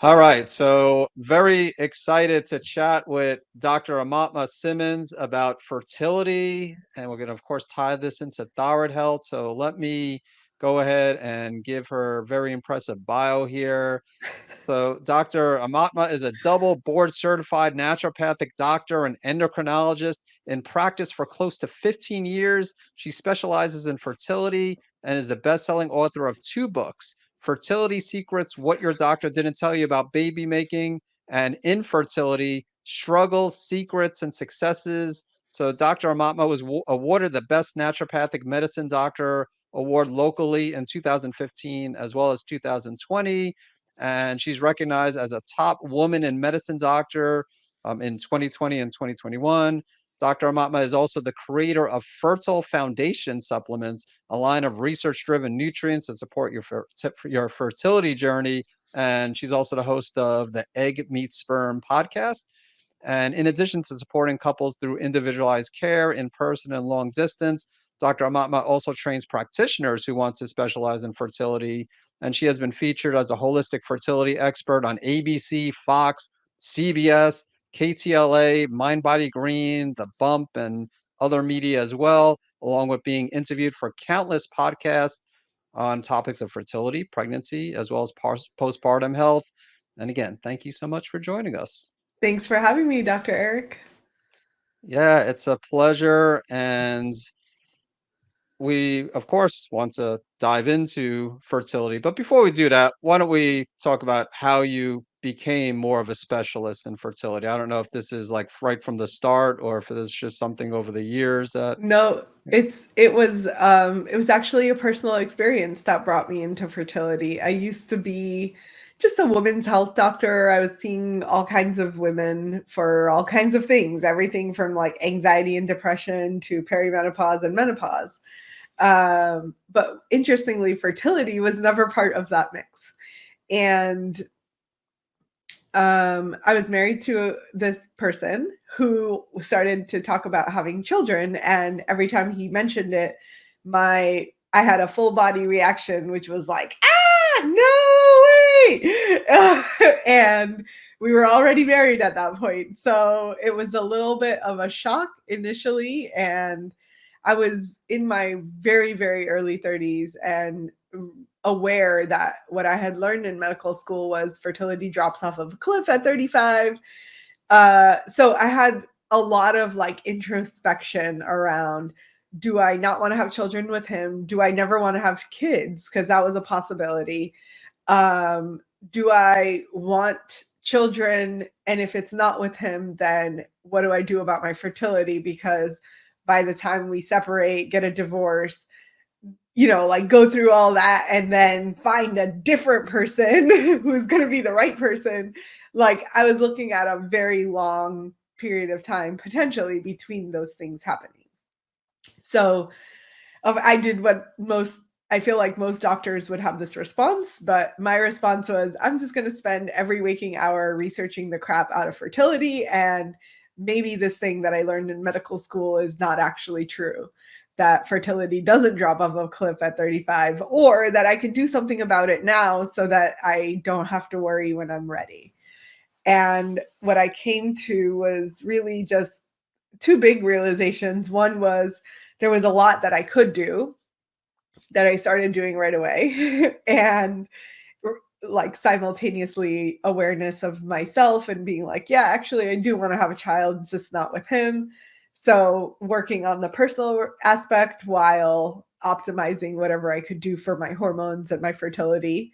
All right, so very excited to chat with Dr. Aumatma Simmons about fertility, and we're going to, of course, tie this into thyroid health. So let me go ahead and give her very impressive bio here. So Dr. Aumatma is a double board certified naturopathic doctor and endocrinologist in practice for close to 15 years. She specializes in fertility and is the best-selling author of two books, Fertility Secrets: What Your Doctor Didn't Tell You About Baby Making, and Infertility: Struggles, Secrets, and Successes. So Dr. Aumatma was awarded the Best Naturopathic Medicine Doctor Award locally in 2015 as well as 2020, and she's recognized as a top woman in medicine doctor in 2020 and 2021. Dr. Aumatma is also the creator of Fertile Foundation Supplements, a line of research-driven nutrients that support your fertility journey. And she's also the host of the Egg Meets Sperm podcast. And in addition to supporting couples through individualized care in person and long distance, Dr. Aumatma also trains practitioners who want to specialize in fertility. And she has been featured as a holistic fertility expert on ABC, Fox, CBS, KTLA, Mind Body Green, The Bump, and other media as well, along with being interviewed for countless podcasts on topics of fertility, pregnancy, as well as postpartum health. And again, thank you so much for joining us. Thanks for having me, Dr. Eric. Yeah, it's a pleasure. And we, of course, want to dive into fertility. But before we do that, why don't we talk about how you became more of a specialist in fertility? I don't know if this is like right from the start or if it's just something over the years that. No, it was actually a personal experience that brought me into fertility. I used to be just a women's health doctor. I was seeing all kinds of women for all kinds of things, everything from like anxiety and depression to perimenopause and menopause. But interestingly, fertility was never part of that mix. And I was married to this person who started to talk about having children, and every time he mentioned it, I had a full body reaction, which was like, ah, no way. And we were already married at that point. So it was a little bit of a shock initially. And I was in my very, very early 30s and aware that what I had learned in medical school was fertility drops off of a cliff at 35. So I had a lot of like introspection around, do I not want to have children with him? Do I never want to have kids? Because that was a possibility. Um, do I want children? And if it's not with him, then what do I do about my fertility? Because by the time we separate, get a divorce, like go through all that and then find a different person who's going to be the right person. Like I was looking at a very long period of time potentially between those things happening. So I did what I feel like most doctors would have this response, but my response was, I'm just going to spend every waking hour researching the crap out of fertility, and maybe this thing that I learned in medical school is not actually true, that fertility doesn't drop off a cliff at 35, or that I can do something about it now so that I don't have to worry when I'm ready. And what I came to was really just two big realizations. One was there was a lot that I could do that I started doing right away. And like simultaneously awareness of myself and being like, yeah, actually, I do want to have a child, just not with him. So working on the personal aspect while optimizing whatever I could do for my hormones and my fertility.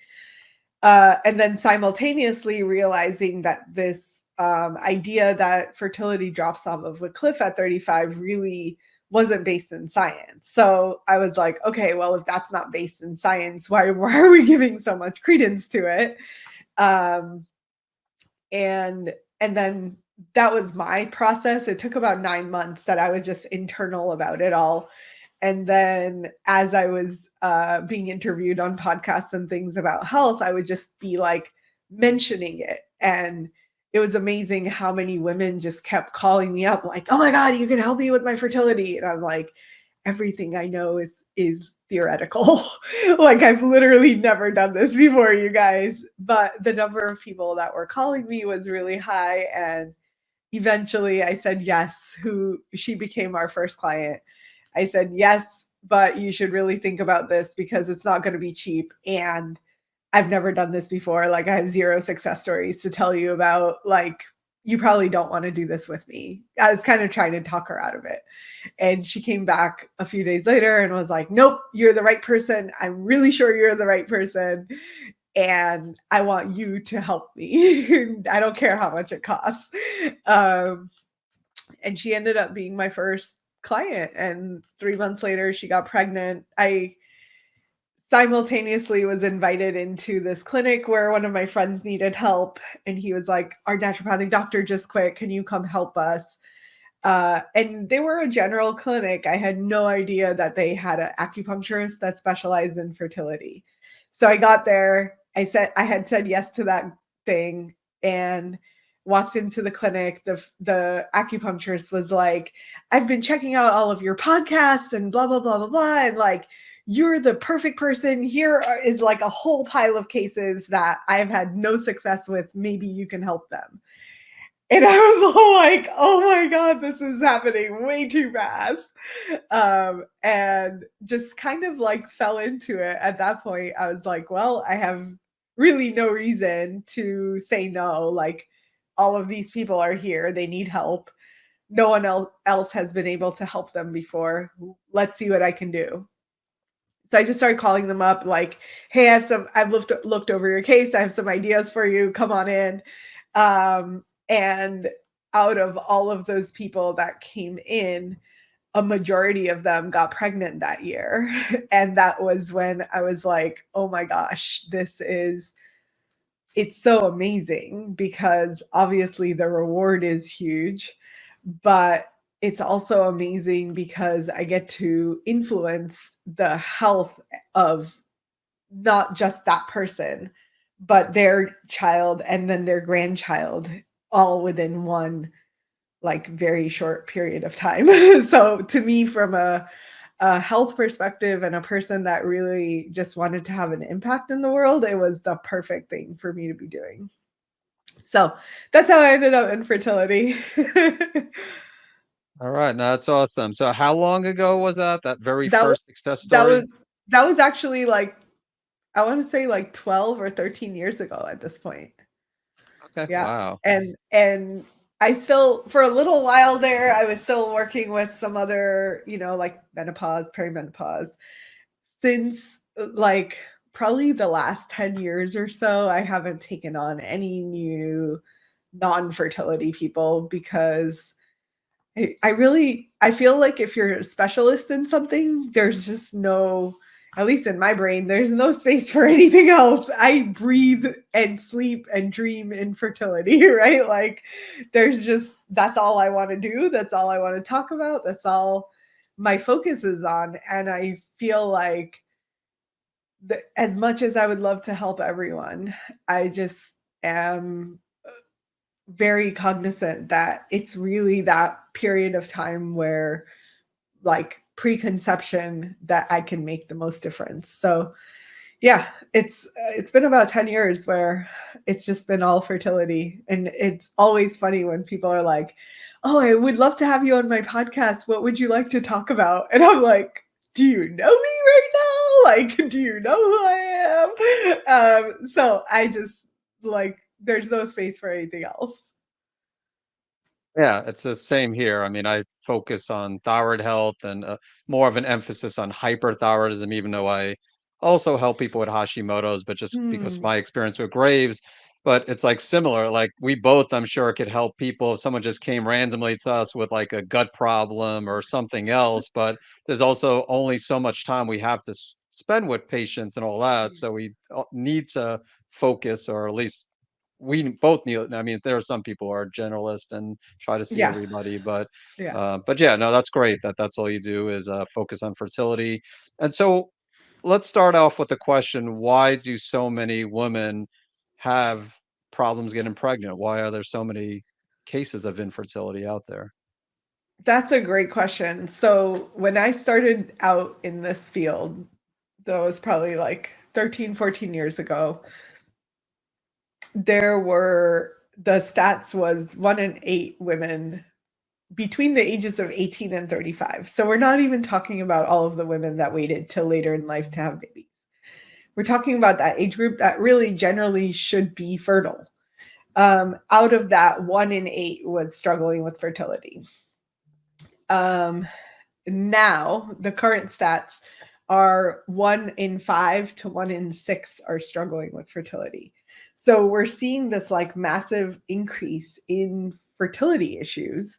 And then simultaneously realizing that this idea that fertility drops off of a cliff at 35 really wasn't based in science. So I was like, okay, well, if that's not based in science, why are we giving so much credence to it? Um, and then that was my process. It took about 9 months that I was just internal about it all. And then as I was being interviewed on podcasts and things about health, I would just be like mentioning it. And it was amazing how many women just kept calling me up like, oh my God, you can help me with my fertility. And I'm like, everything I know is theoretical. Like I've literally never done this before, you guys. But the number of people that were calling me was really high, and eventually I said yes. Who She became our first client. I said yes, but you should really think about this because it's not going to be cheap, and I've never done this before. Like I have zero success stories to tell you about. Like you probably don't want to do this with me. I was kind of trying to talk her out of it. And she came back a few days later and was like, "Nope, you're the right person. I'm really sure you're the right person. And I want you to help me. I don't care how much it costs." Um, and she ended up being my first client. And 3 months later, she got pregnant. I simultaneously was invited into this clinic where one of my friends needed help. And he was like, "Our naturopathic doctor just quit. Can you come help us?" And they were a general clinic. I had no idea that they had an acupuncturist that specialized in fertility. So I got there. I had said yes to that thing and walked into the clinic. The acupuncturist was like, "I've been checking out all of your podcasts and blah blah blah blah blah, and like you're the perfect person. Here is like a whole pile of cases that I've had no success with. Maybe you can help them." And I was all like, "Oh my God, this is happening way too fast." And just kind of like fell into it. At that point, I was like, well, I have really no reason to say no. Like, all of these people are here, they need help. No one else has been able to help them before. Let's see what I can do. So I just started calling them up, like, "Hey, I've looked over your case. I have some ideas for you. Come on in." And out of all of those people that came in, a majority of them got pregnant that year. And that was when I was like, "Oh my gosh, it's so amazing," because obviously the reward is huge, but it's also amazing because I get to influence the health of not just that person, but their child and then their grandchild, all within one like very short period of time. So to me, from a health perspective and a person that really just wanted to have an impact in the world, it was the perfect thing for me to be doing. So that's how I ended up in fertility. All right, no, that's awesome. So how long ago was that? That very that was first success that was story? that was actually like, I want to say like 12 or 13 years ago at this point. Okay, Yeah. wow. And I still, for a little while there, I was still working with some other, like menopause, perimenopause. Since like probably the last 10 years or so, I haven't taken on any new non-fertility people because I feel like if you're a specialist in something, there's just no, at least in my brain, there's no space for anything else. I breathe and sleep and dream infertility, right? Like there's just, that's all I want to do. That's all I want to talk about. That's all my focus is on. And I feel like as much as I would love to help everyone, I just am very cognizant that it's really that period of time where like preconception that I can make the most difference. So yeah, it's been about 10 years where it's just been all fertility. And it's always funny when people are like, "Oh, I would love to have you on my podcast. What would you like to talk about?" And I'm like, "Do you know me right now? Like, do you know who I am?" So I just like, there's no space for anything else. Yeah, it's the same here. I mean, I focus on thyroid health and more of an emphasis on hyperthyroidism, even though I also help people with Hashimoto's, but just because Hmm. my experience with Graves. But it's like similar. Like we both, I'm sure, could help people if someone just came randomly to us with like a gut problem or something else. But there's also only so much time we have to spend with patients and all that. So we need to focus, or at least we both need. I mean, there are some people who are generalists and try to see Yeah. everybody. Yeah. But yeah, no, that's great that that's all you do is focus on fertility. And so let's start off with the question: why do so many women have problems getting pregnant? Why are there so many cases of infertility out there? That's a great question. So when I started out in this field, that was probably like 13, 14 years ago, there were the stats was 1 in 8 women between the ages of 18 and 35. So we're not even talking about all of the women that waited till later in life to have babies. We're talking about that age group that really generally should be fertile. Out of that, 1 in 8 was struggling with fertility. Um, Now, the current stats are 1 in 5 to 1 in 6 are struggling with fertility. So we're seeing this like massive increase in fertility issues.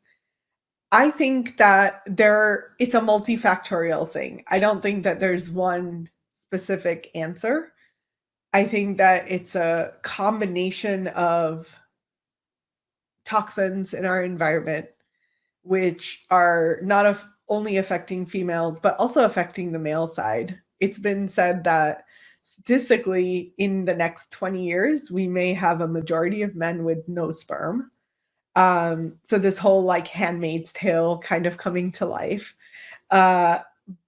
I think that it's a multifactorial thing. I don't think that there's one specific answer. I think that it's a combination of toxins in our environment, which are not only affecting females, but also affecting the male side. It's been said that statistically, in the next 20 years, we may have a majority of men with no sperm. So this whole like Handmaid's Tale kind of coming to life. Uh,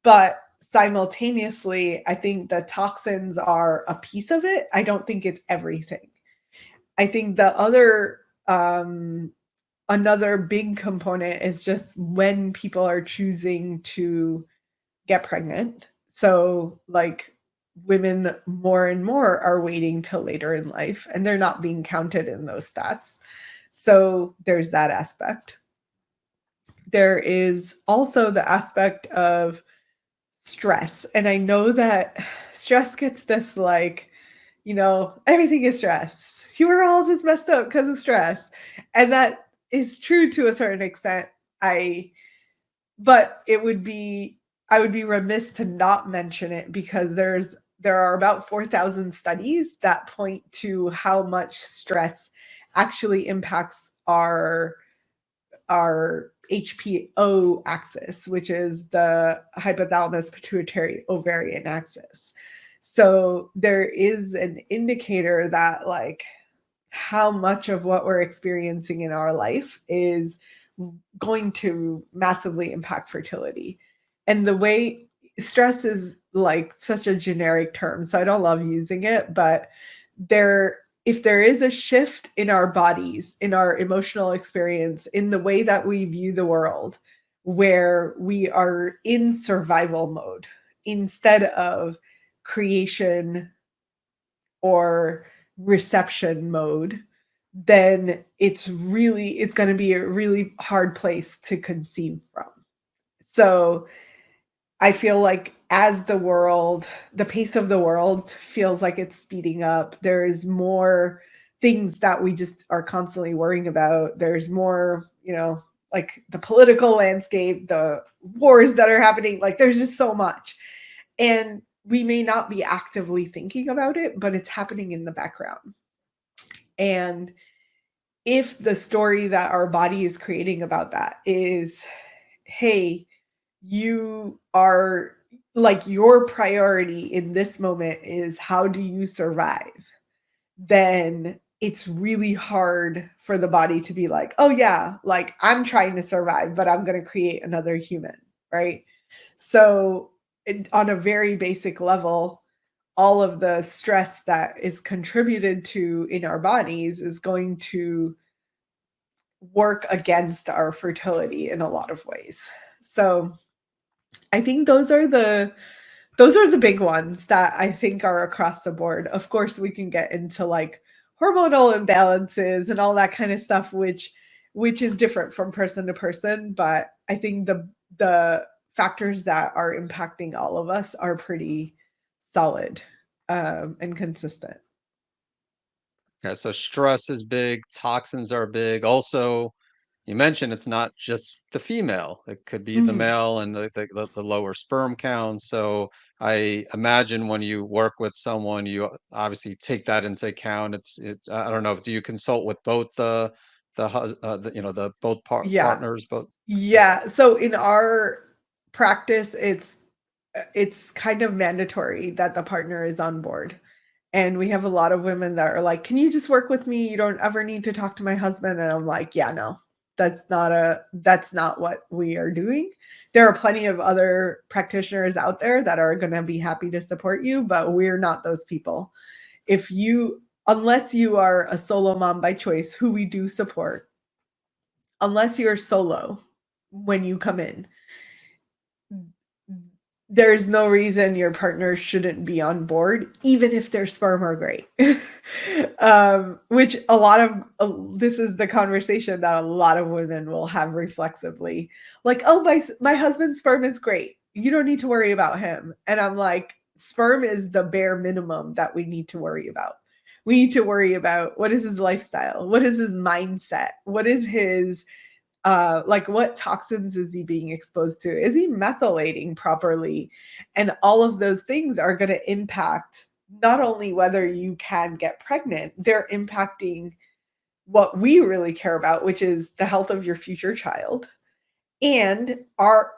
but simultaneously, I think the toxins are a piece of it. I don't think it's everything. I think the other another big component is just when people are choosing to get pregnant. So like women more and more are waiting till later in life and they're not being counted in those stats. So there's that aspect. There is also the aspect of stress. And I know that stress gets this like, everything is stress. You were all just messed up because of stress. And that is true to a certain extent. But I would be remiss to not mention it because there are about 4,000 studies that point to how much stress actually impacts our HPO axis, which is the hypothalamus pituitary ovarian axis. So there is an indicator that like how much of what we're experiencing in our life is going to massively impact fertility. And the way stress is like such a generic term, so I don't love using it, but there if there is a shift in our bodies, in our emotional experience, in the way that we view the world, where we are in survival mode instead of creation or reception mode, then it's going to be a really hard place to conceive from. So I feel like as the pace of the world feels like it's speeding up, there's more things that we just are constantly worrying about. There's more, like the political landscape, the wars that are happening, like there's just so much. And we may not be actively thinking about it, but it's happening in the background. And if the story that our body is creating about that is, hey, you are like your priority in this moment is how do you survive, then it's really hard for the body to be like, oh yeah, like I'm trying to survive, but I'm going to create another human, right? So on a very basic level, all of the stress that is contributed to in our bodies is going to work against our fertility in a lot of ways. So I think those are the big ones that I think are across the board. Of course, we can get into like hormonal imbalances and all that kind of stuff, which is different from person to person. But I think the factors that are impacting all of us are pretty solid and consistent. Yeah, so stress is big, toxins are big. Also, you mentioned it's not just the female. It could be the Mhm. male and the lower sperm count. So I imagine when you work with someone, you obviously take that into account. I don't know, do you consult with both the both Yeah. partners, both? Okay. Yeah. So in our practice, it's kind of mandatory that the partner is on board. And we have a lot of women that are like, "Can you just work with me? You don't ever need to talk to my husband." And I'm like, "Yeah, no. That's not what we are doing. There are plenty of other practitioners out there that are going to be happy to support you, but we're not those people. If you Unless you are a solo mom by choice, who we do support, unless you're solo when you come in, there's no reason your partner shouldn't be on board, even if their sperm are great. Which a lot of this is the conversation that a lot of women will have reflexively, like, "Oh, my husband's sperm is great. You don't need to worry about him." And I'm like, sperm is the bare minimum that we need to worry about. We need to worry about what is his lifestyle, what is his mindset, what is his like, what toxins is he being exposed to? Is he methylating properly? And all of those things are going to impact not only whether you can get pregnant, they're impacting what we really care about, which is the health of your future child. And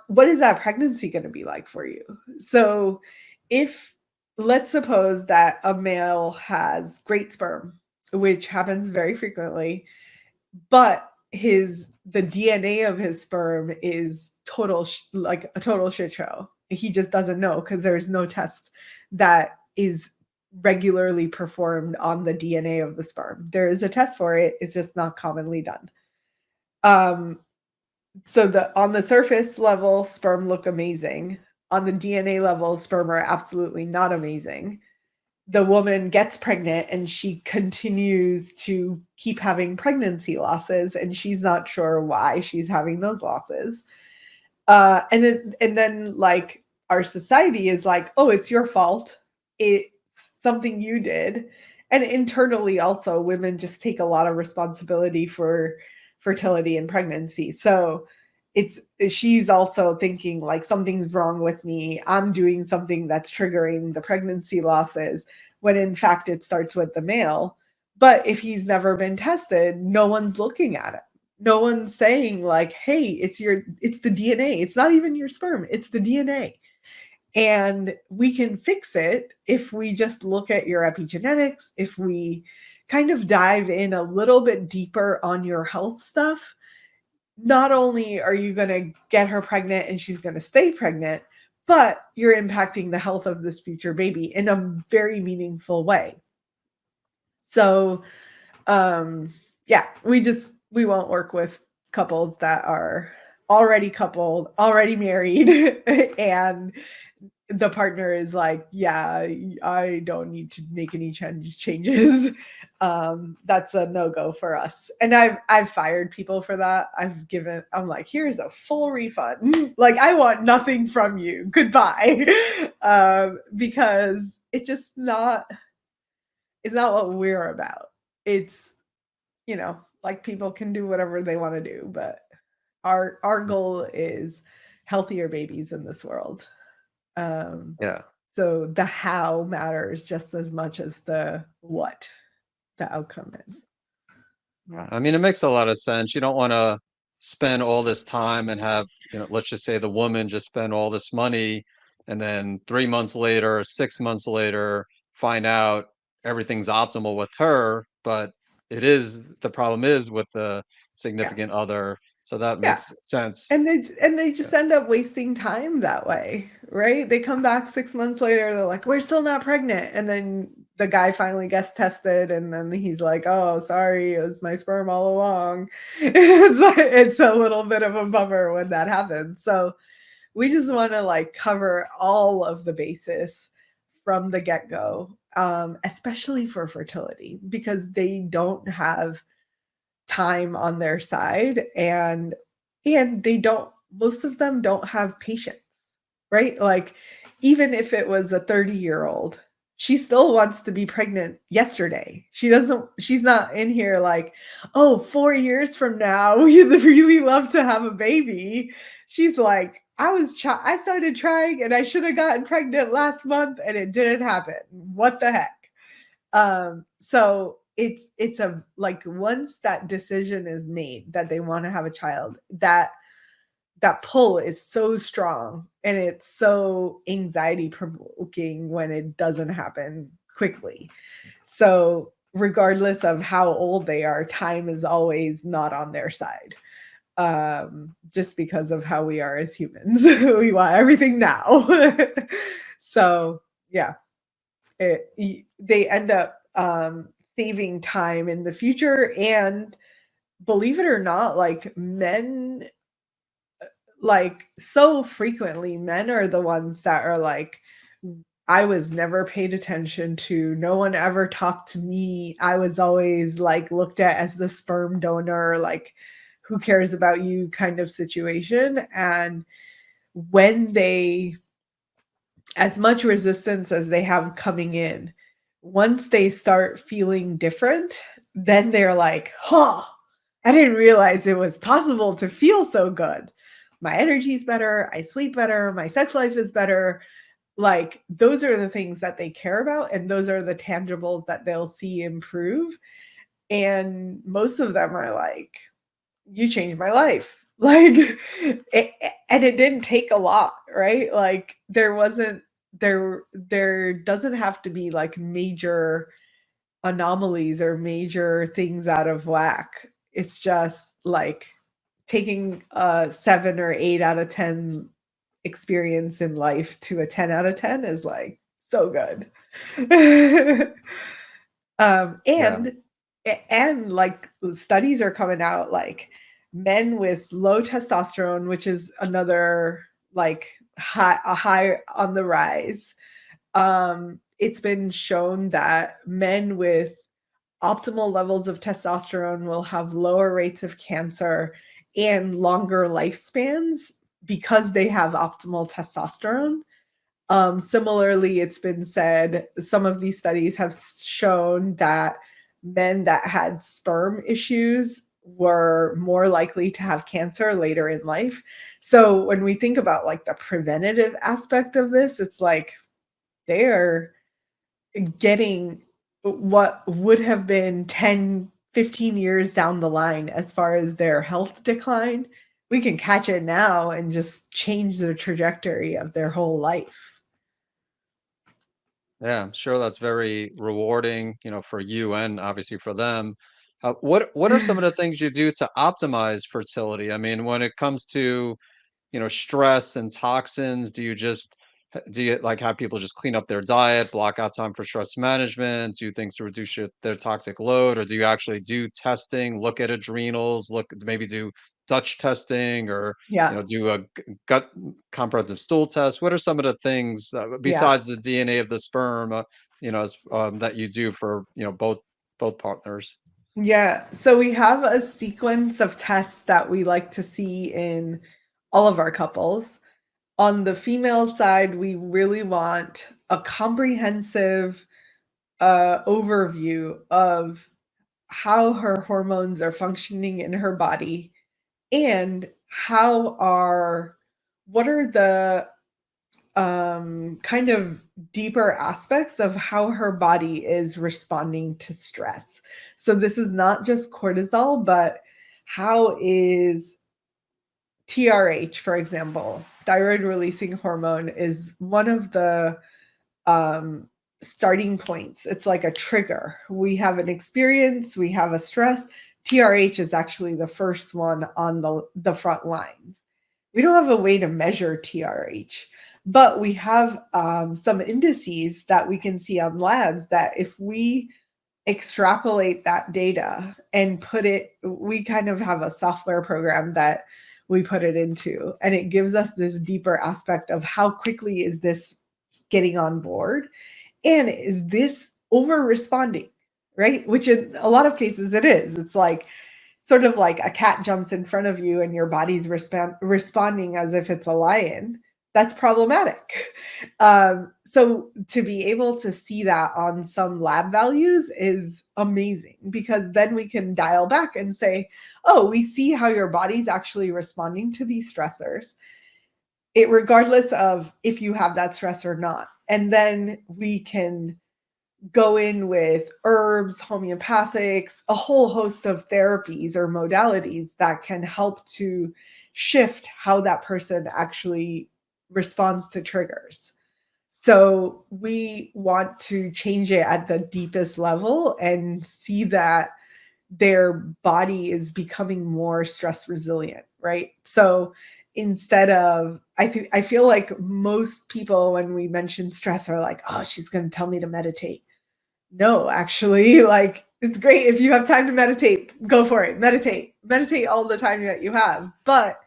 what is that pregnancy going to be like for you? So if let's suppose that a male has great sperm, which happens very frequently, but the DNA of his sperm is like a total shit show. He just doesn't know because there's no test that is regularly performed on the DNA of the sperm. There is a test for it, it's just not commonly done. So on the surface level, sperm look amazing. On the DNA level, sperm are absolutely not amazing. The woman gets pregnant and she continues to keep having pregnancy losses, and she's not sure why she's having those losses. And then like our society is like, "Oh, it's your fault. It's something you did." And internally also, women just take a lot of responsibility for fertility and pregnancy. So she's also thinking like, something's wrong with me. I'm doing something that's triggering the pregnancy losses, when in fact it starts with the male. But if he's never been tested, no one's looking at it. No one's saying like, "Hey, it's the DNA. It's not even your sperm. It's the DNA." And we can fix it if we just look at your epigenetics, if we kind of dive in a little bit deeper on your health stuff. Not only are you going to get her pregnant and she's going to stay pregnant, but you're impacting the health of this future baby in a very meaningful way. So, yeah, we won't work with couples that are already coupled, already married, and the partner is like, "Yeah, I don't need to make any changes." That's a no-go for us. And I've fired people for that. I'm like, "Here's a full refund. Like, I want nothing from you. Goodbye." Because it's not what we're about. It's, like, people can do whatever they want to do, but our goal is healthier babies in this world. Um, Yeah. so the how matters just as much as the what the outcome is. I mean, it makes a lot of sense. You don't want to spend all this time and have, let's just say the woman just spend all this money and then 3 months later or 6 months later find out everything's optimal with her, but the problem is with the Yeah. significant other. So that Yeah. makes sense. And they Yeah. just end up wasting time that way, right? They come back 6 months later, they're like, "We're still not pregnant." And then the guy finally gets tested, and then he's like, "Oh, sorry, it was my sperm all along." It's a little bit of a bummer when that happens. So we just want to like cover all of the bases from the get-go, especially for fertility, because they don't have time on their side, and they don't most of them don't have patience, right? Like, even if it was a 30-year-old, she still wants to be pregnant yesterday. She's not in here like, "Oh, 4 years from now we'd really love to have a baby." She's like, I started trying and I should have gotten pregnant last month and it didn't happen. What the heck? So it's a like, once that decision is made that they want to have a child, that pull is so strong, and it's so anxiety provoking when it doesn't happen quickly. So regardless of how old they are, time is always not on their side. just because of how we are as humans. We want everything now. So yeah, they end up saving time in the future. And believe it or not, like men, like so frequently, men are the ones that are like, I was never paid attention to. No one ever talked to me. I was always like looked at as the sperm donor, like, who cares about you kind of situation. And when they, as much resistance as they have coming in, once they start feeling different, then they're like, huh, I didn't realize it was possible to feel so good. My energy's better. I sleep better. My sex life is better. Like, those are the things that they care about. And those are the tangibles that they'll see improve. And most of them are like, you changed my life. Like, and it didn't take a lot, right? Like, there doesn't have to be like major anomalies or major things out of whack. It's just like taking a 7 or 8 out of 10 experience in life to a 10 out of 10 is like so good. um Yeah. and and like studies are coming out, like men with low testosterone, which is another like high on the rise. It's been shown that men with optimal levels of testosterone will have lower rates of cancer and longer lifespans because they have optimal testosterone. Similarly, it's been said some of these studies have shown that men that had sperm issues were more likely to have cancer later in life. So when we think about like the preventative aspect of this, it's like they are getting what would have been 10, 15 years down the line as far as their health decline. We can catch it now and just change the trajectory of their whole life. Yeah, I'm sure that's very rewarding, for you and obviously for them. What are some of the things you do to optimize fertility? I mean, when it comes to, stress and toxins, do you like have people just clean up their diet, block out time for stress management, do things to reduce their toxic load, or do you actually do testing, look at adrenals, maybe do Dutch testing, or Yeah, do a gut comprehensive stool test? What are some of the things yeah. besides the DNA of the sperm, that you do for both partners? Yeah, so we have a sequence of tests that we like to see in all of our couples. On the female side, we really want a comprehensive overview of how her hormones are functioning in her body, and what are the kind of deeper aspects of how her body is responding to stress. So this is not just cortisol, but how is TRH, for example, thyroid releasing hormone, is one of the um, starting points. It's like a trigger. We have an experience, we have a stress. TRH is actually the first one on the front lines. We don't have a way to measure TRH, but we have some indices that we can see on labs that if we extrapolate that data and we kind of have a software program that we put it into, and it gives us this deeper aspect of how quickly is this getting on board, and is this over responding, right? Which in a lot of cases it is. It's like sort of like a cat jumps in front of you and your body's responding as if it's a lion. That's problematic. So to be able to see that on some lab values is amazing, because then we can dial back and say, oh, we see how your body's actually responding to these stressors, it regardless of if you have that stress or not. And then we can go in with herbs, homeopathics, a whole host of therapies or modalities that can help to shift how that person actually responds to triggers. So we want to change it at the deepest level and see that their body is becoming more stress resilient, right? So instead of, I feel like most people when we mention stress are like, oh, she's going to tell me to meditate. No, actually, like, it's great if you have time to meditate, go for it. Meditate all the time that you have. But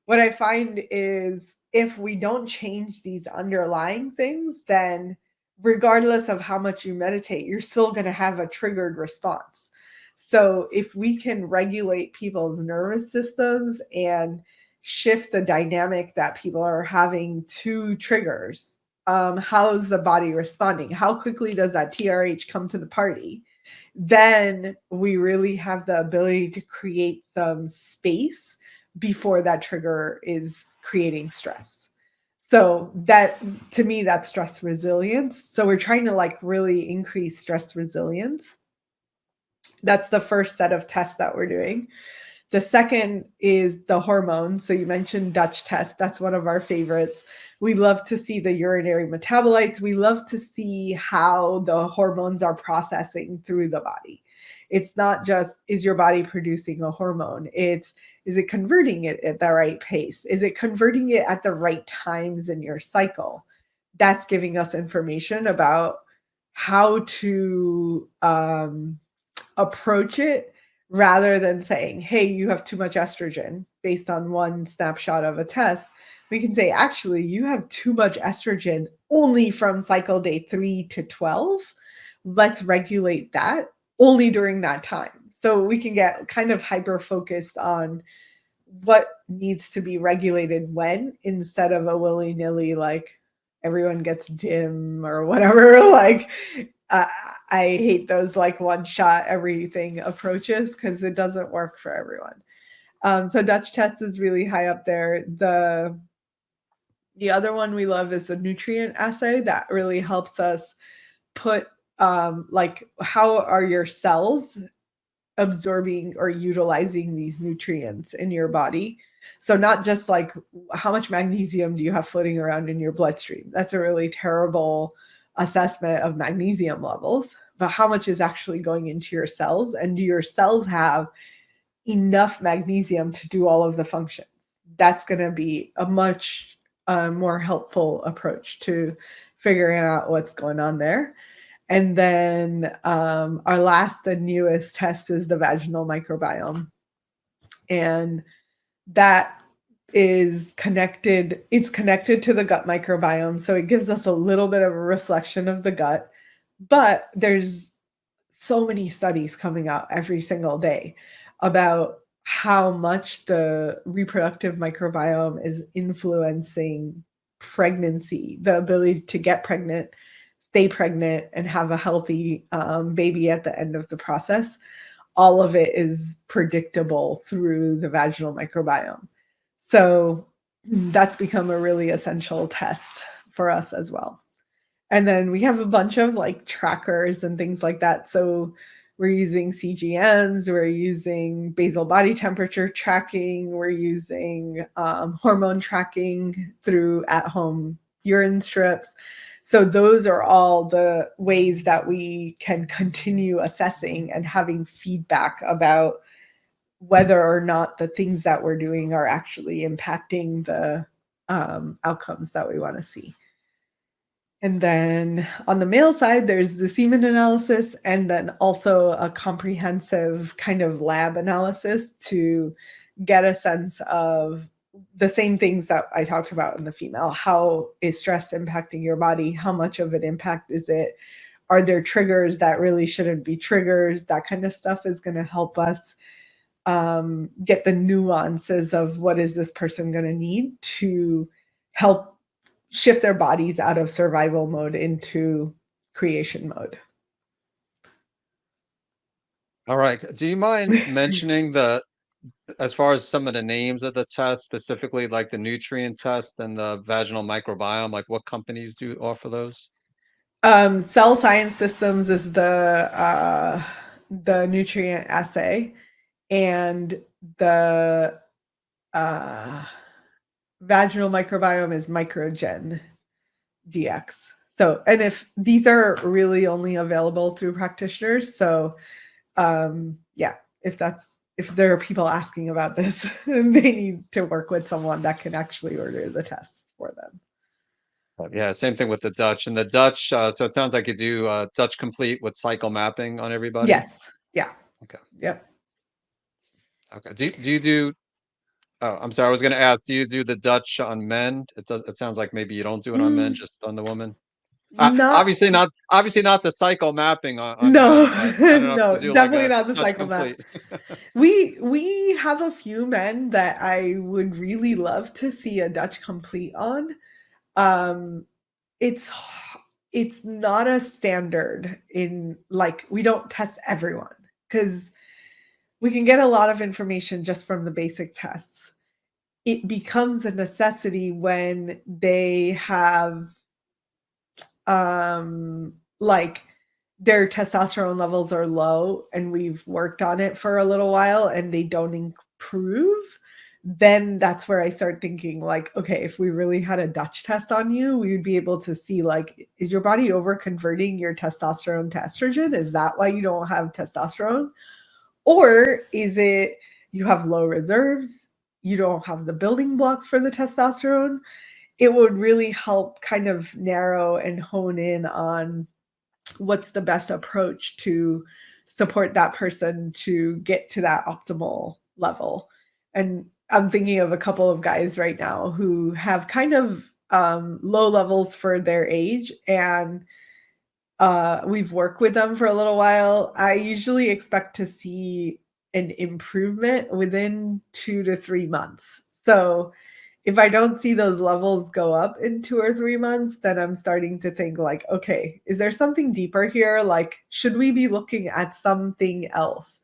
what I find is if we don't change these underlying things, then regardless of how much you meditate, you're still going to have a triggered response. So if we can regulate people's nervous systems and shift the dynamic that people are having to triggers, how's the body responding? How quickly does that TRH come to the party? Then we really have the ability to create some space before that trigger is creating stress. So that, to me, that's stress resilience. So we're trying to like really increase stress resilience. That's the first set of tests that we're doing. The second is the hormones. So you mentioned Dutch test. That's one of our favorites. We love to see the urinary metabolites. We love to see how the hormones are processing through the body. It's not just, is your body producing a hormone? It's, is it converting it at the right pace? Is it converting it at the right times in your cycle? That's giving us information about how to approach it, rather than saying, hey, you have too much estrogen based on one snapshot of a test. We can say, actually, you have too much estrogen only from cycle day 3 to 12. Let's regulate that only during that time. So we can get kind of hyper focused on what needs to be regulated when, instead of a willy-nilly, like, everyone gets dim or whatever. Like, I hate those like one shot everything approaches because it doesn't work for everyone. So Dutch test is really high up there. The other one we love is the nutrient assay that really helps us put like, how are your cells absorbing or utilizing these nutrients in your body. So not just like, how much magnesium do you have floating around in your bloodstream? That's a really terrible assessment of magnesium levels, but how much is actually going into your cells, and do your cells have enough magnesium to do all of the functions? That's going to be a much more helpful approach to figuring out what's going on there. And then our last and newest test is the vaginal microbiome. And that is connected, it's connected to the gut microbiome. So it gives us a little bit of a reflection of the gut. But there's so many studies coming out every single day about how much the reproductive microbiome is influencing pregnancy, the ability to get pregnant, stay pregnant, and have a healthy baby at the end of the process. All of it is predictable through the vaginal microbiome. So that's become a really essential test for us as well. And then we have a bunch of like trackers and things like that. So we're using CGMs, we're using basal body temperature tracking, we're using hormone tracking through at-home urine strips. So those are all the ways that we can continue assessing and having feedback about whether or not the things that we're doing are actually impacting the outcomes that we want to see. And then on the male side, there's the semen analysis, and then also a comprehensive kind of lab analysis to get a sense of the same things that I talked about in the female. How is stress impacting your body? How much of an impact is it? Are there triggers that really shouldn't be triggers? That kind of stuff is going to help us get the nuances of what is this person going to need to help shift their bodies out of survival mode into creation mode. All right. Do you mind mentioning as far as some of the names of the tests, specifically like the nutrient test and the vaginal microbiome, like what companies do offer those? Cell Science Systems is the nutrient assay, and the vaginal microbiome is Microgen DX. So, and if these are really only available through practitioners, so Yeah, if there are people asking about this, they need to work with someone that can actually order the tests for them. Yeah, same thing with the Dutch. And the Dutch, so it sounds like you do Dutch complete with cycle mapping on everybody. Yes. Yeah. Okay. Yep. Okay. Do you do? Oh, I'm sorry. I was going to ask. Do you do the Dutch on men? It does. It sounds like maybe you don't do it on men, Mm, just on the woman. not Obviously not. Obviously not the cycle mapping on no, men, but I don't know if you no, do like definitely a not the Dutch cycle map. complete. We have a few men that I would really love to see a Dutch complete on. Um, it's it's not a standard in like we don't test everyone because we can get a lot of information just from the basic tests. It becomes a necessity when they have like their testosterone levels are low and we've worked on it for a little while and they don't improve, then that's where I start thinking like, okay, if we really had a Dutch test on you, we would be able to see like, is your body over converting your testosterone to estrogen? Is that why you don't have testosterone? Or is it you have low reserves? You don't have the building blocks for the testosterone? It would really help kind of narrow and hone in on what's the best approach to support that person to get to that optimal level. And I'm thinking of a couple of guys right now who have kind of low levels for their age, and we've worked with them for a little while. I usually expect to see an improvement within 2 to 3 months. So if I don't see those levels go up in 2 or 3 months, then I'm starting to think like, okay, is there something deeper here? Like, should we be looking at something else?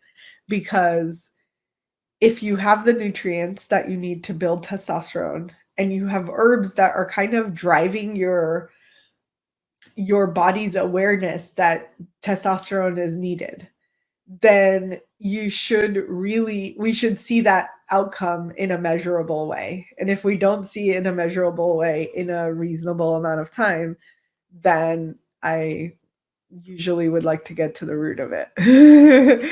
Because if you have the nutrients that you need to build testosterone and you have herbs that are kind of driving your body's awareness that testosterone is needed, then we should see that outcome in a measurable way. And if we don't see it in a measurable way in a reasonable amount of time, then I usually would like to get to the root of it.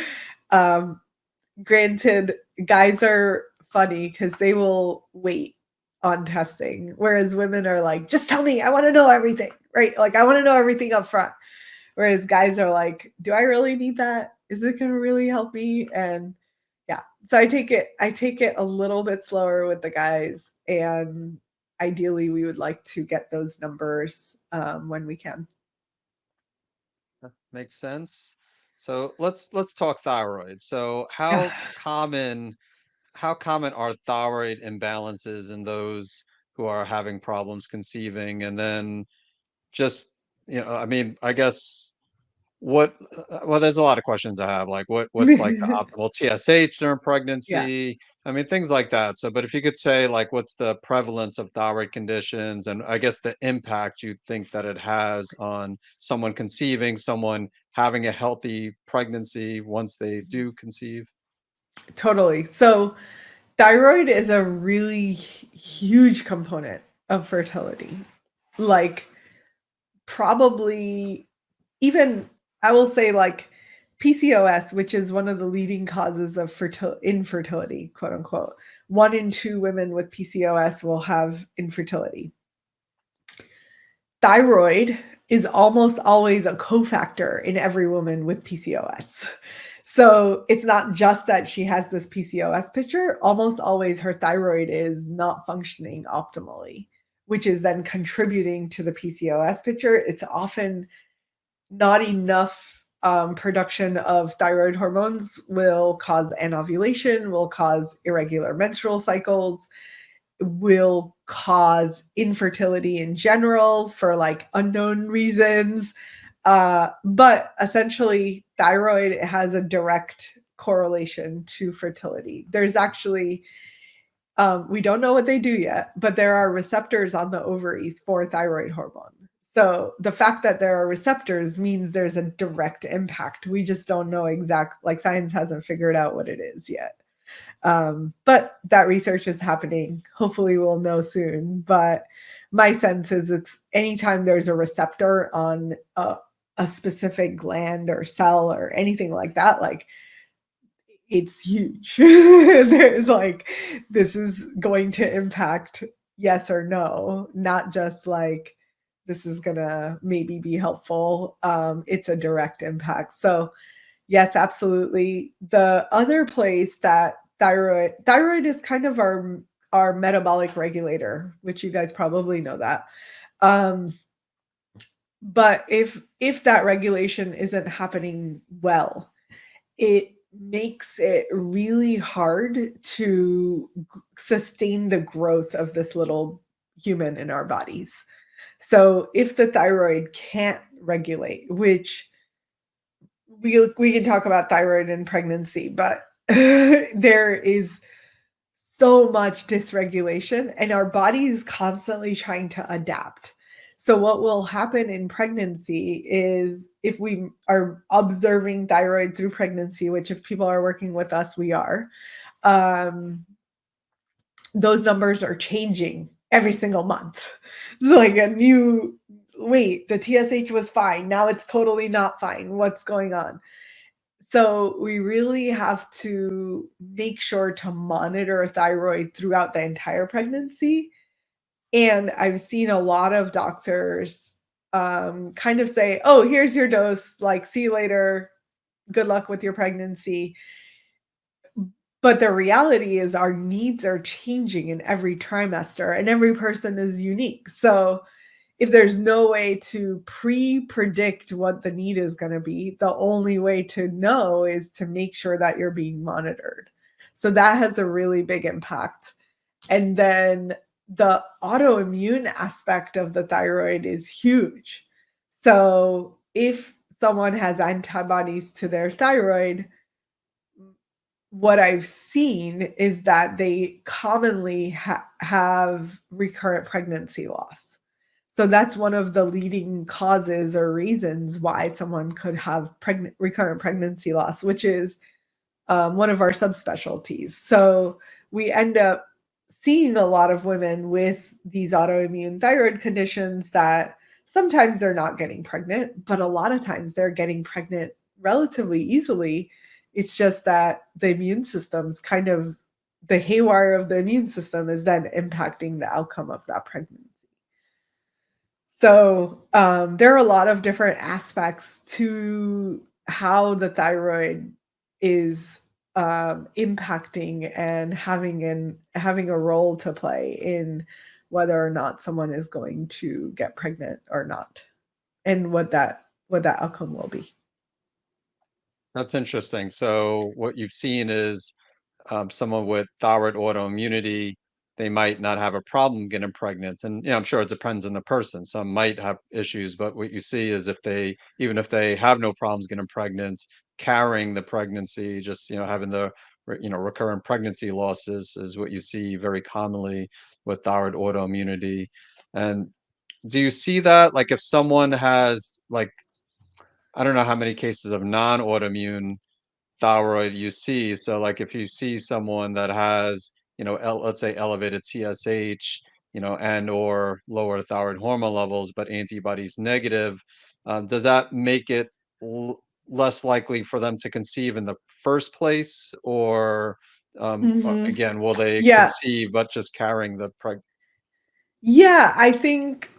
um, Granted, guys are funny because they will wait on testing, whereas women are like, just tell me, I want to know everything, right? Like, I want to know everything up front. Whereas guys are like, do I really need that? Is it going to really help me? And yeah, so I take it a little bit slower with the guys, and ideally we would like to get those numbers when we can. Makes sense. So let's talk thyroid. So how common are thyroid imbalances in those who are having problems conceiving? And then just, I mean, I guess what well, there's a lot of questions I have, like what's like the optimal TSH during Yeah. pregnancy? I mean, things like that. So, but if you could say like what's the prevalence of thyroid conditions and I guess the impact you think that it has on someone conceiving, someone having a healthy pregnancy once they do conceive. Totally. So thyroid is a really huge component of fertility. Like probably even I will say like PCOS, which is one of the leading causes of infertility, quote unquote. 1 in 2 women with PCOS will have infertility. Thyroid is almost always a cofactor in every woman with PCOS. So it's not just that she has this PCOS picture, almost always her thyroid is not functioning optimally, which is then contributing to the PCOS picture. It's often not enough production of thyroid hormones will cause anovulation, will cause irregular menstrual cycles, will cause infertility in general for like unknown reasons. But essentially, thyroid has a direct correlation to fertility. There's actually, we don't know what they do yet, but there are receptors on the ovaries for thyroid hormone. So the fact that there are receptors means there's a direct impact. We just don't know like science hasn't figured out what it is yet. But that research is happening. Hopefully, we'll know soon. But my sense is it's anytime there's a receptor on a specific gland or cell or anything like that, like it's huge. There's like, this is going to impact yes or no, not just like this is gonna maybe be helpful. It's a direct impact. So yes, absolutely. The other place that thyroid is kind of our metabolic regulator, which you guys probably know that. Um, but if that regulation isn't happening well, it makes it really hard to sustain the growth of this little human in our bodies. So if the thyroid can't regulate, which we can talk about thyroid and pregnancy, but there is so much dysregulation and our body is constantly trying to adapt. So what will happen in pregnancy is if we are observing thyroid through pregnancy, which if people are working with us, we are, um, those numbers are changing every single month. It's like a new, wait, the TSH was fine. Now it's totally not fine. What's going on? So we really have to make sure to monitor thyroid throughout the entire pregnancy. And I've seen a lot of doctors kind of say, oh, here's your dose, like, see you later. Good luck with your pregnancy. But the reality is, our needs are changing in every trimester, and every person is unique. So if there's no way to pre-predict what the need is going to be, the only way to know is to make sure that you're being monitored. So that has a really big impact. And then the autoimmune aspect of the thyroid is huge. So if someone has antibodies to their thyroid, what I've seen is that they commonly have recurrent pregnancy loss. So that's one of the leading causes or reasons why someone could have recurrent pregnancy loss, which is one of our subspecialties. So we end up seeing a lot of women with these autoimmune thyroid conditions that sometimes they're not getting pregnant, but a lot of times they're getting pregnant relatively easily. It's just that the immune system's kind of, the haywire of the immune system is then impacting the outcome of that pregnancy. So there are a lot of different aspects to how the thyroid is impacting and having a role to play in whether or not someone is going to get pregnant or not, and what that outcome will be. That's interesting. So what you've seen is someone with thyroid autoimmunity, they might not have a problem getting pregnant. And I'm sure it depends on the person. Some might have issues, but what you see is if they, even if they have no problems getting pregnant, carrying the pregnancy, just, having the, recurrent pregnancy losses is what you see very commonly with thyroid autoimmunity. And do you see that? Like if someone has like, I don't know how many cases of non-autoimmune thyroid you see. So like if you see someone that has, let's say elevated TSH, and or lower thyroid hormone levels, but antibodies negative, does that make it less likely for them to conceive in the first place? Or Hmm. again, will they Yeah, conceive but just carrying the yeah. I think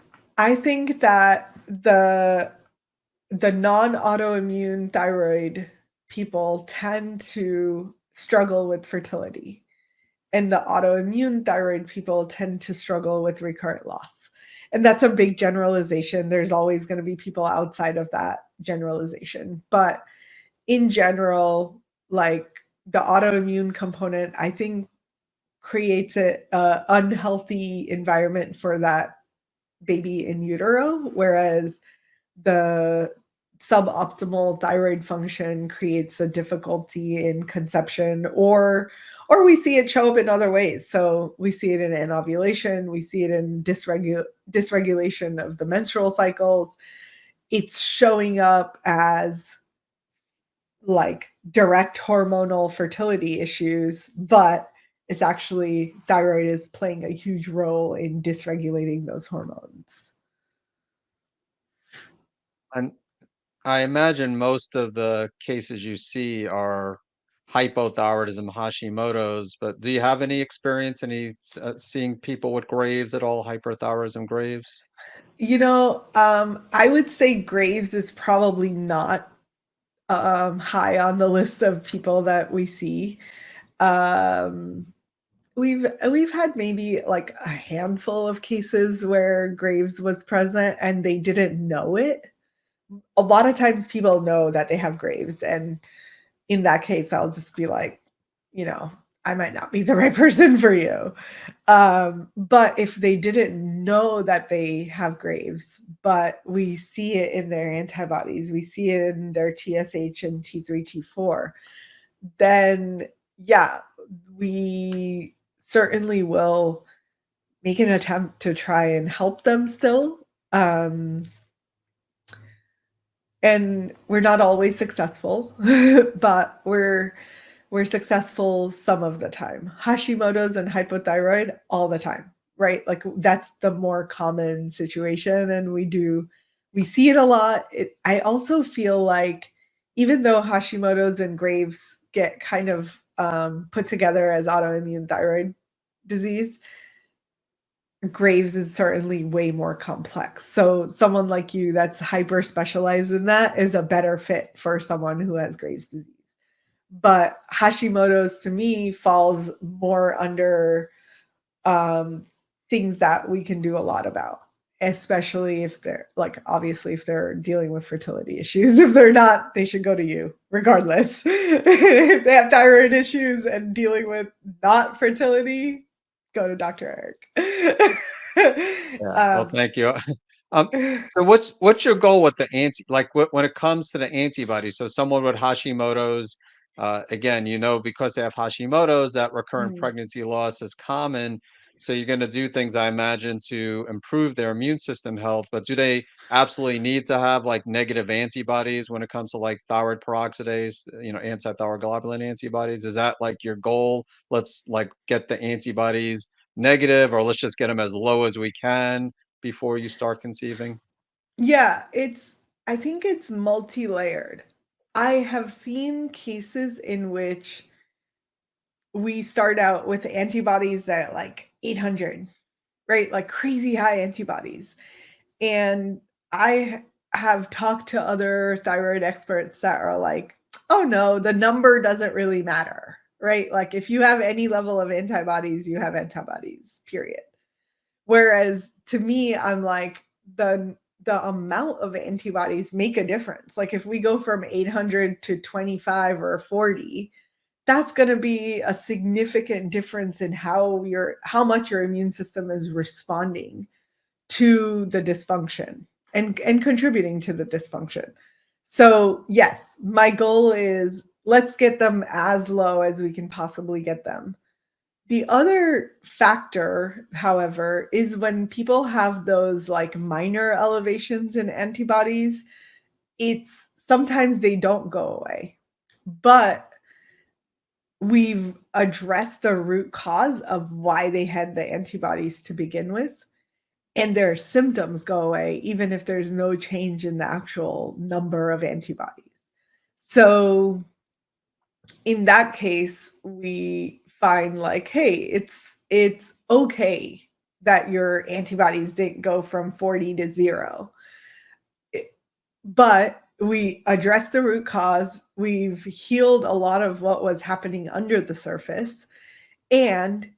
that the non-autoimmune thyroid people tend to struggle with fertility, and the autoimmune thyroid people tend to struggle with recurrent loss. And that's a big generalization. There's always going to be people outside of that generalization. But in general, like, the autoimmune component, I think, creates a unhealthy environment for that baby in utero, whereas the suboptimal thyroid function creates a difficulty in conception, or we see it show up in other ways. So we see it in anovulation, we see it in dysregulation of the menstrual cycles. It's showing up as like direct hormonal fertility issues, but it's actually thyroid is playing a huge role in dysregulating those hormones. I imagine most of the cases you see are hypothyroidism, Hashimoto's, but do you have any experience, seeing people with Graves at all, hyperthyroidism Graves? I would say Graves is probably not high on the list of people that we see. Um, we've had maybe like a handful of cases where Graves was present and they didn't know it. A lot of times people know that they have Graves, and in that case, I'll just be like, you know, I might not be the right person for you. But if they didn't know that they have Graves, but we see it in their antibodies, we see it in their TSH and T3, T4, then yeah, we certainly will make an attempt to try and help them still. Um, and we're not always successful, but we're successful some of the time. Hashimoto's and hypothyroid all the time, right? Like that's the more common situation, and we see it a lot. I also feel like even though Hashimoto's and Graves get kind of put together as autoimmune thyroid disease, Graves is certainly way more complex. So someone like you that's hyper specialized in that is a better fit for someone who has Graves disease. But Hashimoto's to me falls more under things that we can do a lot about, especially if they're like, obviously, if they're dealing with fertility issues. If they're not, they should go to you regardless. If they have thyroid issues and dealing with not fertility, go to Dr. Eric. Yeah. Well, thank you. Um, so what's your goal with the like when it comes to the antibodies? So someone with Hashimoto's, again, because they have Hashimoto's, that recurrent Mhm. pregnancy loss is common. So you're going to do things, I imagine, to improve their immune system health. But do they absolutely need to have like negative antibodies when it comes to like thyroid peroxidase, anti-thyroid globulin antibodies? Is that like your goal? Let's like get the antibodies negative, or let's just get them as low as we can before you start conceiving? Yeah, I think it's multi-layered. I have seen cases in which we start out with antibodies that are like 800, right? Like crazy high antibodies. And I have talked to other thyroid experts that are like, oh no, the number doesn't really matter, right? Like if you have any level of antibodies, you have antibodies, period. Whereas to me, I'm like, the amount of antibodies make a difference. Like if we go from 800 to 25 or 40, that's going to be a significant difference in how much your immune system is responding to the dysfunction and contributing to the dysfunction. So, yes, my goal is let's get them as low as we can possibly get them. The other factor, however, is when people have those like minor elevations in antibodies, it's sometimes they don't go away. But we've addressed the root cause of why they had the antibodies to begin with, and their symptoms go away even if there's no change in the actual number of antibodies. So in that case, we find like, hey, it's okay that your antibodies didn't go from 40 to 0. But we addressed the root cause. We've healed a lot of what was happening under the surface, and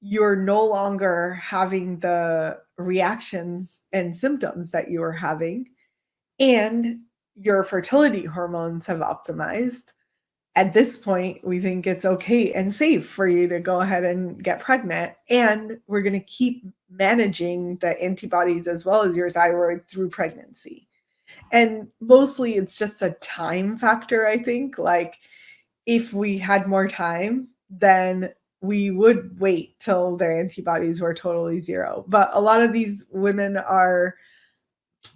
you're no longer having the reactions and symptoms that you were having, and your fertility hormones have optimized. At this point, we think it's okay and safe for you to go ahead and get pregnant, and we're going to keep managing the antibodies as well as your thyroid through pregnancy. And mostly it's just a time factor, I think. Like if we had more time, then we would wait till their antibodies were totally 0. But a lot of these women are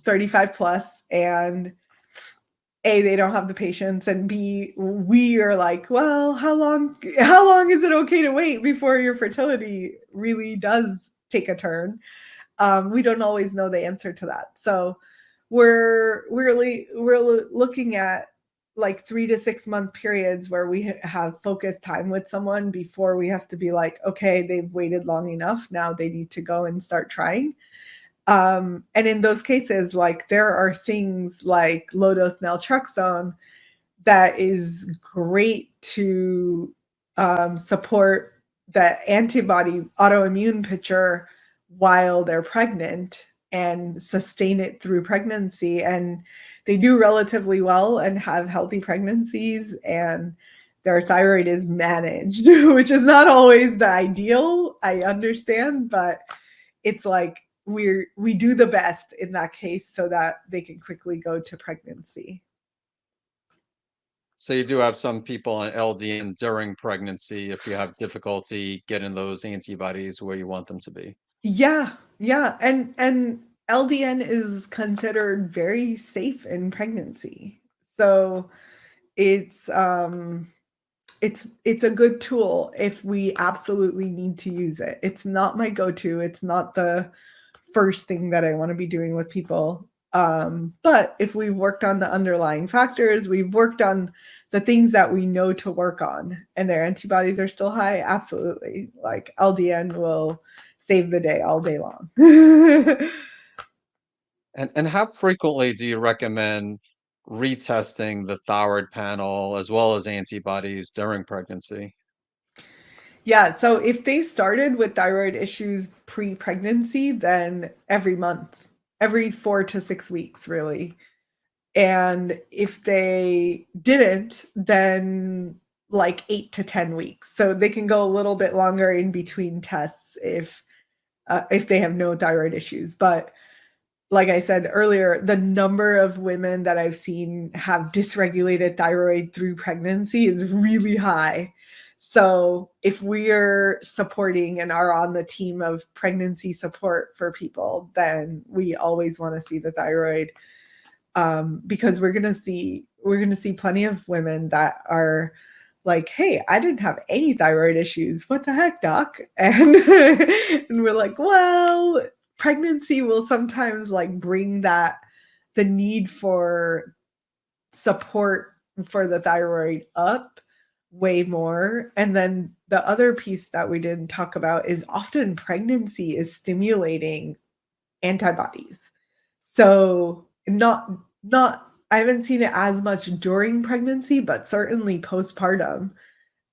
35 plus, and A, they don't have the patience, and B, we are like, well, how long is it okay to wait before your fertility really does take a turn? We don't always know the answer to that. So we're looking at like 3 to 6 month periods where we have focused time with someone before we have to be like, okay, they've waited long enough, now they need to go and start trying. And in those cases, like there are things like low dose naltrexone that is great to support the antibody autoimmune picture while they're pregnant and sustain it through pregnancy. And they do relatively well and have healthy pregnancies, and their thyroid is managed, which is not always the ideal, I understand, but it's like we do the best in that case so that they can quickly go to pregnancy. So you do have some people on LDN during pregnancy if you have difficulty getting those antibodies where you want them to be. Yeah, yeah, and LDN is considered very safe in pregnancy. So it's it's a good tool if we absolutely need to use it. It's not my go-to. It's not the first thing that I want to be doing with people. But if we've worked on the underlying factors, we've worked on the things that we know to work on, and their antibodies are still high, absolutely. Like LDN will save the day all day long. And how frequently do you recommend retesting the thyroid panel as well as antibodies during pregnancy? Yeah, so if they started with thyroid issues pre-pregnancy, then every month, every 4 to 6 weeks, really. And if they didn't, then like 8 to 10 weeks. So they can go a little bit longer in between tests if they have no thyroid issues. But like I said earlier, the number of women that I've seen have dysregulated thyroid through pregnancy is really high. So if we're supporting and are on the team of pregnancy support for people, then we always want to see the thyroid, because we're gonna see plenty of women that are like, hey, I didn't have any thyroid issues. What the heck, doc? And and we're like, well, pregnancy will sometimes like bring that the need for support for the thyroid up way more. And then the other piece that we didn't talk about is often pregnancy is stimulating antibodies. So not I haven't seen it as much during pregnancy, but certainly postpartum,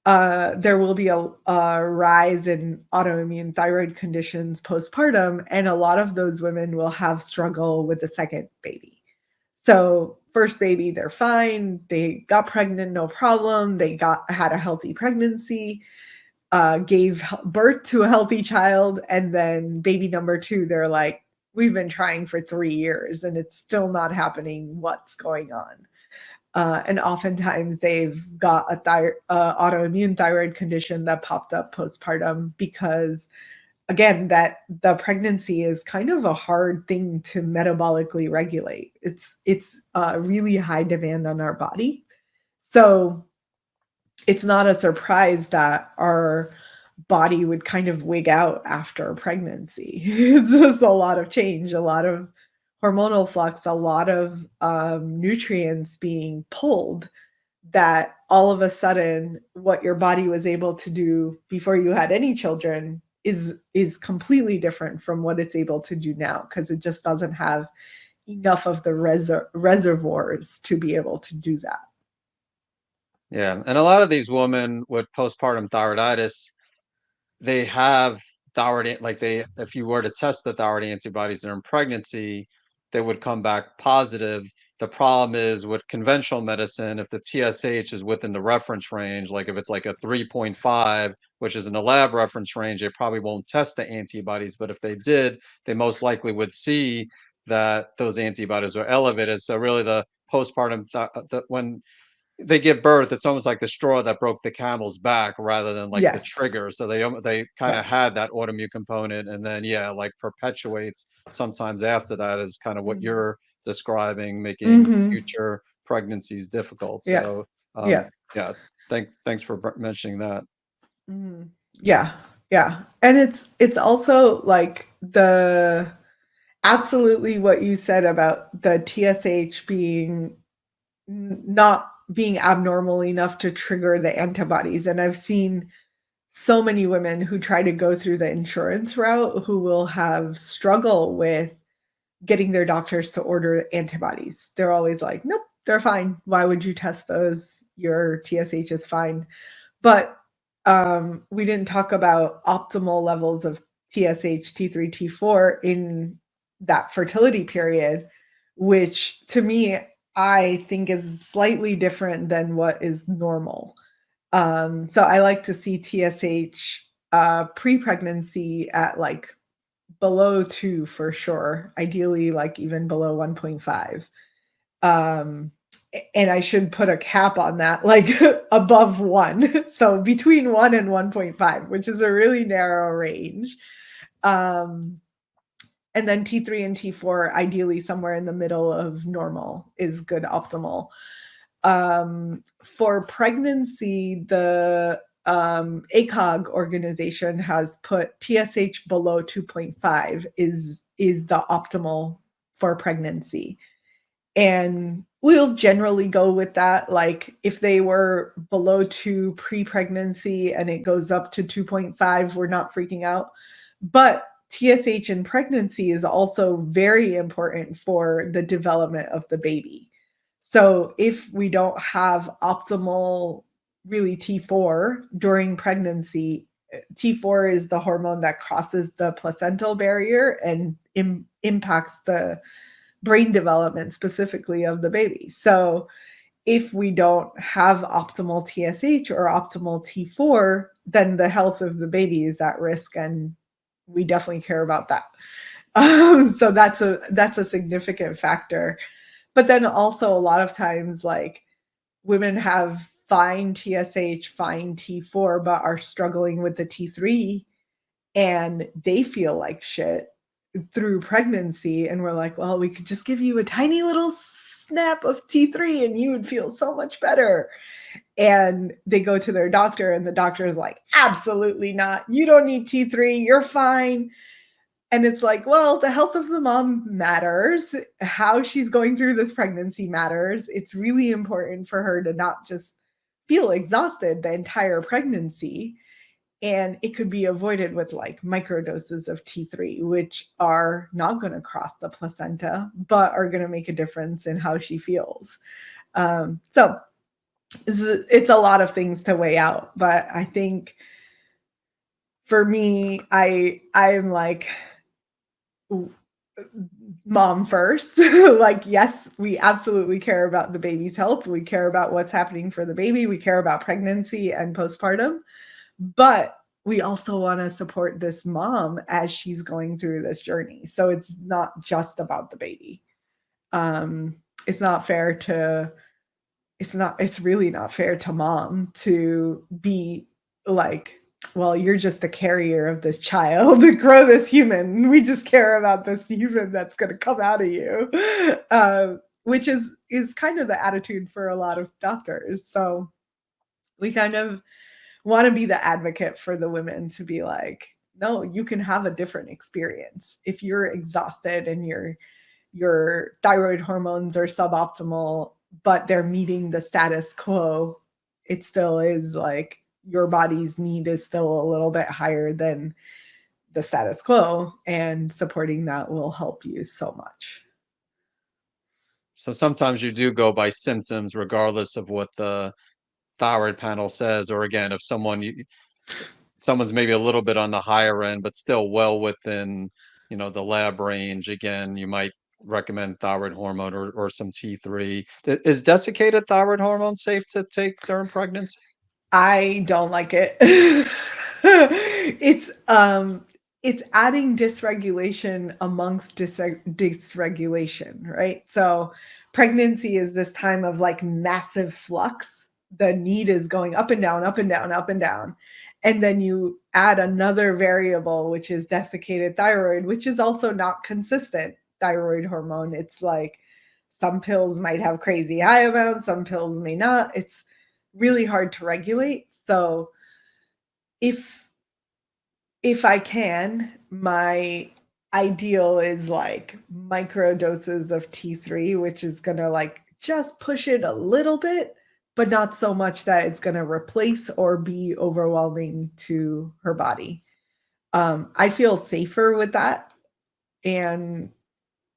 there will be a rise in autoimmune thyroid conditions postpartum, and a lot of those women will have struggle with the second baby. So first baby, they're fine. They got pregnant, no problem. They had a healthy pregnancy, gave birth to a healthy child, and then baby number two, they're like, we've been trying for 3 years and it's still not happening. What's going on? And oftentimes they've got a autoimmune thyroid condition that popped up postpartum because, again, that the pregnancy is kind of a hard thing to metabolically regulate. It's a really high demand on our body. So it's not a surprise that our body would kind of wig out after pregnancy. It's just a lot of change, a lot of hormonal flux, a lot of nutrients being pulled, that all of a sudden what your body was able to do before you had any children is completely different from what it's able to do now, because it just doesn't have enough of the reservoirs to be able to do that. Yeah, and a lot of these women with postpartum thyroiditis, they have like they if you were to test the thyroid antibodies during pregnancy, they would come back positive. The problem is with conventional medicine, if the TSH is within the reference range, like if it's like a 3.5, which is in the lab reference range, they probably won't test the antibodies. But if they did, they most likely would see that those antibodies were elevated. So really the postpartum, when they give birth, it's almost like the straw that broke the camel's back rather than like the Yes. trigger. So they kind of Yes. had that autoimmune component, and then yeah, like perpetuates sometimes after that is kind of what Mhm. you're describing, making Mhm. future pregnancies difficult. Yeah. So Yeah. yeah, thanks for mentioning that. Mhm. Yeah. Yeah. And it's also like absolutely what you said about the TSH being not being abnormal enough to trigger the antibodies. And I've seen so many women who try to go through the insurance route who will have struggle with getting their doctors to order antibodies. They're always like, nope, they're fine. Why would you test those? Your TSH is fine. But we didn't talk about optimal levels of TSH, T3, T4 in that fertility period, which to me, I think is slightly different than what is normal. So I like to see TSH pre-pregnancy at like below 2 for sure, ideally like even below 1.5. Um, and I should put a cap on that, like above 1. So between 1 and 1.5, which is a really narrow range. Um, and then T3 and T4, ideally somewhere in the middle of normal is good optimal. For pregnancy, the ACOG organization has put TSH below 2.5 is the optimal for pregnancy. And we'll generally go with that. Like if they were below 2 pre-pregnancy and it goes up to 2.5, we're not freaking out. But TSH in pregnancy is also very important for the development of the baby. So if we don't have optimal really T4 during pregnancy, T4 is the hormone that crosses the placental barrier and impacts the brain development specifically of the baby. So if we don't have optimal TSH or optimal T4, then the health of the baby is at risk, and we definitely care about that. So that's a significant factor. But then also a lot of times, like women have fine TSH, fine T4, but are struggling with the T3, and they feel like shit through pregnancy, and we're like, well, we could just give you a tiny little snap of T3 and you would feel so much better. And they go to their doctor and the doctor is like, absolutely not, you don't need T3, you're fine. And it's like, well, the health of the mom matters, how she's going through this pregnancy matters. It's really important for her to not just feel exhausted the entire pregnancy. And it could be avoided with like microdoses of T3, which are not going to cross the placenta, but are going to make a difference in how she feels. So it's a lot of things to weigh out. But I think for me, I'm like mom first. Like, yes, we absolutely care about the baby's health. We care about what's happening for the baby. We care about pregnancy and postpartum. But we also want to support this mom as she's going through this journey. So it's not just about the baby. It's not fair to, it's really not fair to mom to be like, well, you're just the carrier of this child to grow this human. We just care about this human that's going to come out of you, which is kind of the attitude for a lot of doctors. So we kind of want to be the advocate for the women to be like, no, you can have a different experience. If you're exhausted and your thyroid hormones are suboptimal, but they're meeting the status quo, it still is like your body's need is still a little bit higher than the status quo, and supporting that will help you so much. So sometimes you do go by symptoms regardless of what the thyroid panel says, or again, if someone's maybe a little bit on the higher end, but still well within, the lab range, again, you might recommend thyroid hormone or some T3. Is desiccated thyroid hormone safe to take during pregnancy? I don't like it. It's adding dysregulation amongst dysregulation, right? So pregnancy is this time of like massive flux. The need is going up and down, up and down, up and down. And then you add another variable, which is desiccated thyroid, which is also not consistent thyroid hormone. It's like some pills might have crazy high amounts, some pills may not. It's really hard to regulate. So if I can, my ideal is like micro doses of T3, which is going to like just push it a little bit, but not so much that it's going to replace or be overwhelming to her body. I feel safer with that, and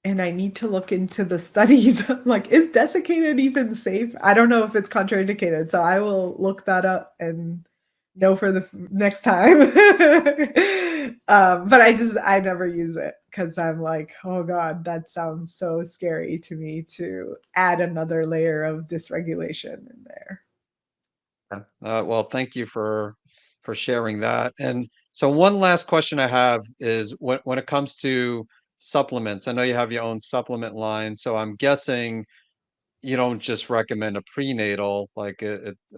I need to look into the studies. Like, is desiccated even safe? I don't know if it's contraindicated, so I will look that up and know for the next time. But I never use it because I'm like, oh God, that sounds so scary to me to add another layer of dysregulation in there. Well, thank you for sharing that. And so one last question I have is when it comes to supplements, I know you have your own supplement line, so I'm guessing you don't just recommend a prenatal, like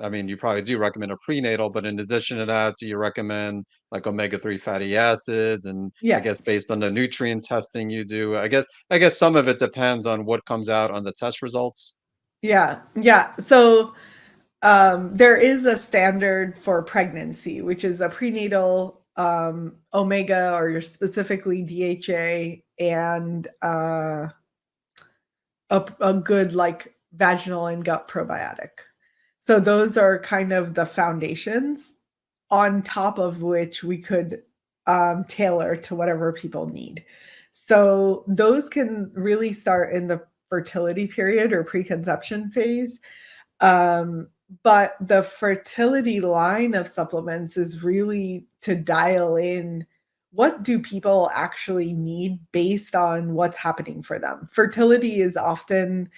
I mean, you probably do recommend a prenatal, but in addition to that, do you recommend like omega-3 fatty acids? And I Yeah, guess based on the nutrient testing you do, I guess some of it depends on what comes out on the test results. yeah, yeah. So there is a standard for pregnancy, which is a prenatal omega or specifically DHA and a good like vaginal and gut probiotic. So those are kind of the foundations on top of which we could tailor to whatever people need. So those can really start in the fertility period or preconception phase. Um, but the fertility line of supplements is really to dial in what do people actually need based on what's happening for them. Fertility is often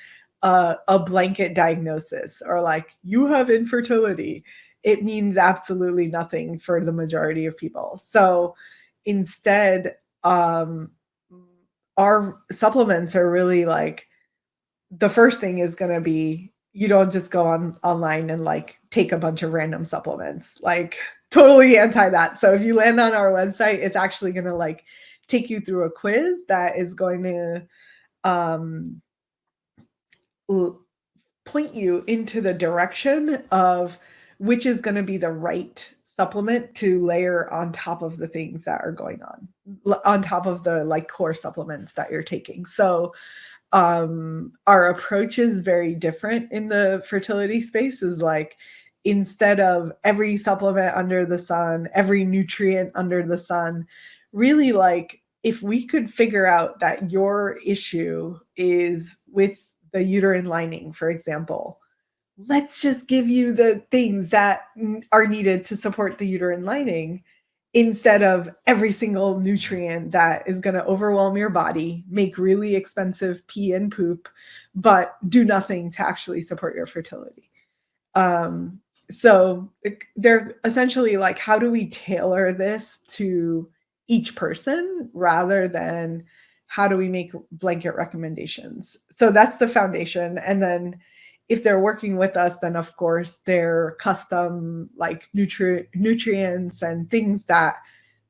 a blanket diagnosis or like you have infertility. It means absolutely nothing for the majority of people. So instead, our supplements are really like the first thing is going to be you don't just go online and like take a bunch of random supplements, like totally anti that. So if you land on our website, it's actually going to like take you through a quiz that is going to um point you into the direction of which is going to be the right supplement to layer on top of the things that are going on top of the like core supplements that you're taking. So our approach is very different in the fertility space. Is like instead of every supplement under the sun, every nutrient under the sun, really like if we could figure out that your issue is with the uterine lining, for example, let's just give you the things that are needed to support the uterine lining instead of every single nutrient that is going to overwhelm your body, make really expensive pee and poop, but do nothing to actually support your fertility. Um, so they're essentially like, how do we tailor this to each person rather than how do we make blanket recommendations? So that's the foundation. And then if they're working with us, then of course their custom like nutrients and things that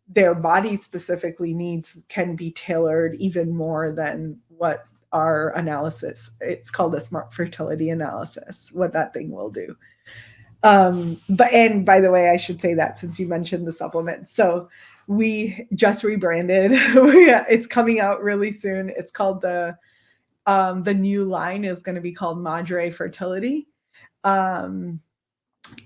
their body specifically needs can be tailored even more than what our analysis, it's called a smart fertility analysis, what that thing will do. But and by the way, I should say that since you mentioned the supplements. So we just rebranded. It's coming out really soon. It's called the new line is going to be called Madre Fertility. Um,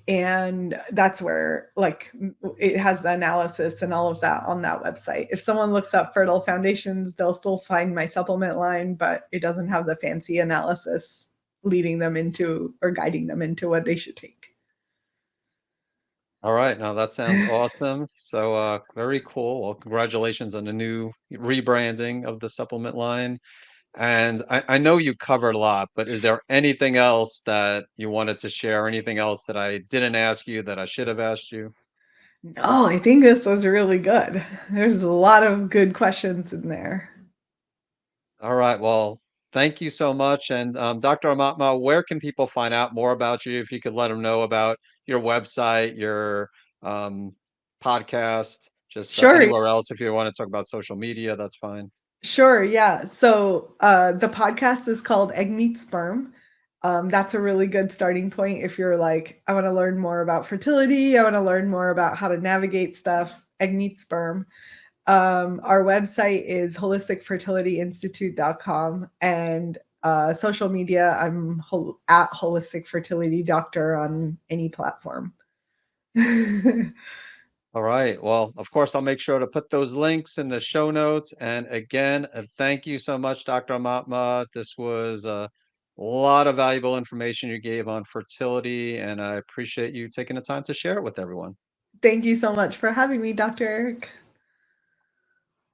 and that's where like it has the analysis and all of that on that website. If someone looks up Fertile Foundations, they'll still find my supplement line, but it doesn't have the fancy analysis leading them into or guiding them into what they should take. All right, now that sounds awesome. So very cool. Well, congratulations on the new rebranding of the supplement line. And I know you covered a lot, but is there anything else that you wanted to share? Anything else that I didn't ask you that I should have asked you? No, I think this was really good. There's a lot of good questions in there. All right. Well, thank you so much. And Dr. Amatma, where can people find out more about you? If you could let them know about your website, your um, podcast, just Sure. anywhere else. If you want to talk about social media, that's fine. Sure, yeah. So the podcast is called Egg Meet Sperm. That's a really good starting point if you're like, I want to learn more about fertility. I want to learn more about how to navigate stuff. Egg Meet Sperm. Our website is holisticfertilityinstitute.com, and social media, I'm at Holistic Fertility Doctor on any platform. All right. Well, of course, I'll make sure to put those links in the show notes. And again, thank you so much, Dr. Amatma. This was a lot of valuable information you gave on fertility, and I appreciate you taking the time to share it with everyone. Thank you so much for having me, Dr. Eric.